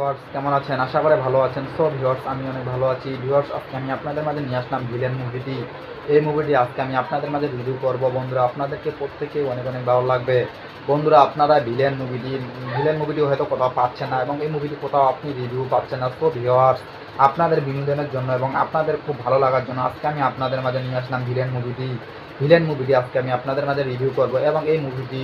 Viewers কেমন আছেন? আশা করে ভালো আছেন। সো ভিউয়ার্স আমি অনেক ভালো আছি। ভিউয়ার্স আজকে আমি আপনাদের মাঝে নিয়ে আসলাম ভিলেন মুভিটি। এই মুভিটি আজকে আমি আপনাদের মাঝে রিভিউ করব। বন্ধুরা আপনাদেরকে প্রত্যেকেই অনেক অনেক ভালো লাগবে। বন্ধুরা আপনারা ভিলেন মুভিটি হয়তো কোথাও পাচ্ছেন না এবং এই মুভিটি কোথাও আপনি রিভিউ পাচ্ছেন না। সো ভিউয়ার্স আপনাদের বিনোদনের জন্য এবং আপনাদের খুব ভালো লাগার জন্য আজকে আমি আপনাদের মাঝে নিয়ে আসলাম ভিলেন মুভিটি আজকে আমি আপনাদের মাঝে রিভিউ করব এবং এই মুভিটি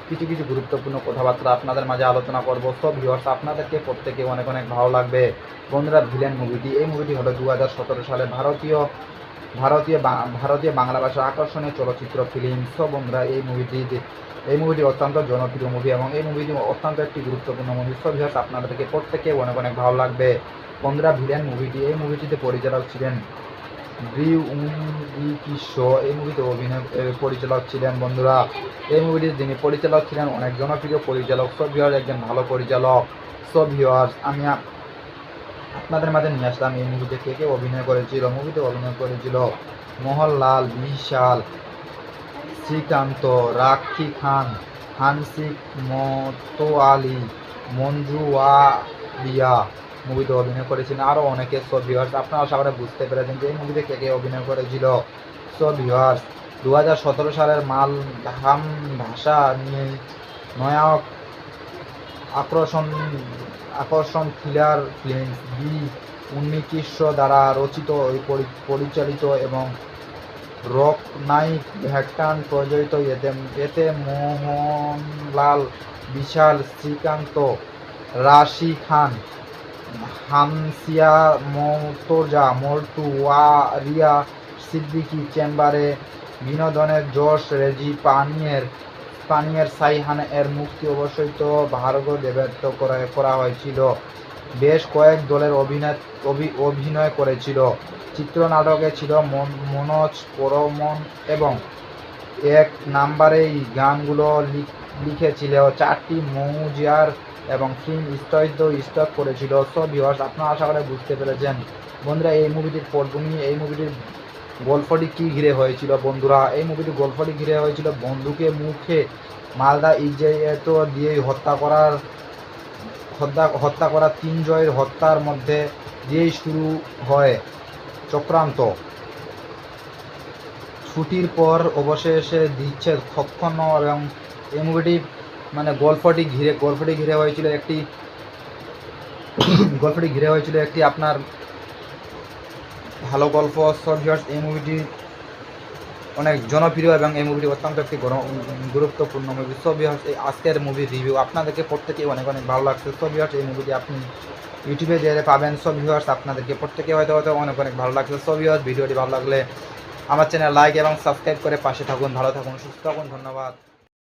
কিছু কিছু গুরুত্বপূর্ণ কথাবার্তা আপনাদের মাঝে আলোচনা করব। সো ভিউয়ার্স আপনাদেরকে প্রত্যেকে অনেক অনেক ভালো লাগবে। বন্ধুরা ভিলেন মুভিটি এই মুভিটি হলো 2017 সালে ভারতীয় বাংলা ভাষার আকর্ষণীয় চলচ্চিত্র ফিল্ম। সো বন্ধুরা এই মুভিটি অত্যন্ত জনপ্রিয় মুভি এবং এই মুভিটি অত্যন্ত একটি গুরুত্বপূর্ণ মুভি। সো ভিউয়ার্স আপনাদেরকে প্রত্যেকে অনেক অনেক ভালো লাগবে। বন্ধুরা ভিলেন মুভিটি এই মুভিটিতে পরিচালক ছিলেন কিশো। এই মুভিতে পরিচালক ছিলেন বন্ধুরা এই মুভিটির যিনি পরিচালক ছিলেন অনেক জনপ্রিয় পরিচালক। সো ভিউয়ার্স একজন ভালো পরিচালক। সো ভিউয়ার্স আমি আপনাদের মাঝে নিয়ে আসলাম এই মুভিতে কে কে অভিনয় করেছিল। মুভিতে অভিনয় করেছিল মোহনলাল, বিশাল, শ্রীকান্ত, রাখি খান, হানসিক মোতোয়ালি, মঞ্জু ওয়ারিয়া মুভিতে অভিনয় করেছিলেন আরও অনেকে। সো ভিউয়ার্স আপনারা আশা করে বুঝতে পেরেছেন যে এই মুভিতে কে কে অভিনয় করেছিল। সো ভিউয়ার্স 2017 সালের মালধাম ভাষা নিয়ে নায়ক আকর্ষণ থ্রিলার ফিল্ম বি উন্নিকিশো দ্বারা রচিত পরিচালিত এবং রক নাইট ভ্যাকটান প্রযোজিত। এতে মোহনলাল, বিশাল, শ্রীকান্ত, রাশি খান, হামসিয়া মোর্তজা, মল্টু ওয়ারিয়া, সিদ্দিকি চেম্বারে, বিনোদনের জোশ, রেজি পানিয়ের সাইহান এর মুক্তি অবশ্যই তো ভার্গ দেবেত্ব করা হয়েছিল। বেশ কয়েক দলের অভিনয় করেছিল। চিত্রনাটকে ছিল মনোজ বর্মন এবং এক নাম্বারেই গানগুলো লিখেছিল 4টি মৌজিয়ার এবং ফিল্ম স্টক করেছিল। সো ভিউয়ার্স আপনারা আশা করে বুঝতে পেরেছেন। বন্ধুরা এই মুভিটির পটভূমি এই মুভিটির গল্পটি কী ঘিরে হয়েছিল। বন্ধুরা এই মুভিটির গল্পটি ঘিরে হয়েছিল বন্দুকে মুখে মালদা ইজেত দিয়েই হত্যা করা 3 জয়ের হত্যার মধ্যে দিয়েই শুরু হয় চক্রান্ত। ছুটির পর অবশেষে দিচ্ছে কখনো এবং এই মুভিটি গল্পটি ঘিরে হয়েছিল একটি আপনার ভালো গল্প। সো ভিউয়ার্স এই মুভিটি অনেক জনপ্রিয় এবং এই মুভিটি অত্যন্ত একটি গুরুত্বপূর্ণ মুভি। সো ভিউয়ার্স এই আজকের মুভির রিভিউ আপনাদেরকে প্রত্যেকেই অনেক অনেক ভালো লাগছে। সো ভিউয়ার্স এই মুভিটি আপনি ইউটিউবে দিয়ে পাবেন। সো ভিউয়ার্স আপনাদেরকে প্রত্যেকে হয়তো অনেক অনেক ভালো লাগছে। সো ভিউয়ার্স ভিডিওটি ভালো লাগলে আমার চ্যানেল লাইক এবং সাবস্ক্রাইব করে পাশে থাকুন। ভালো থাকুন, সুস্থ থাকুন। ধন্যবাদ।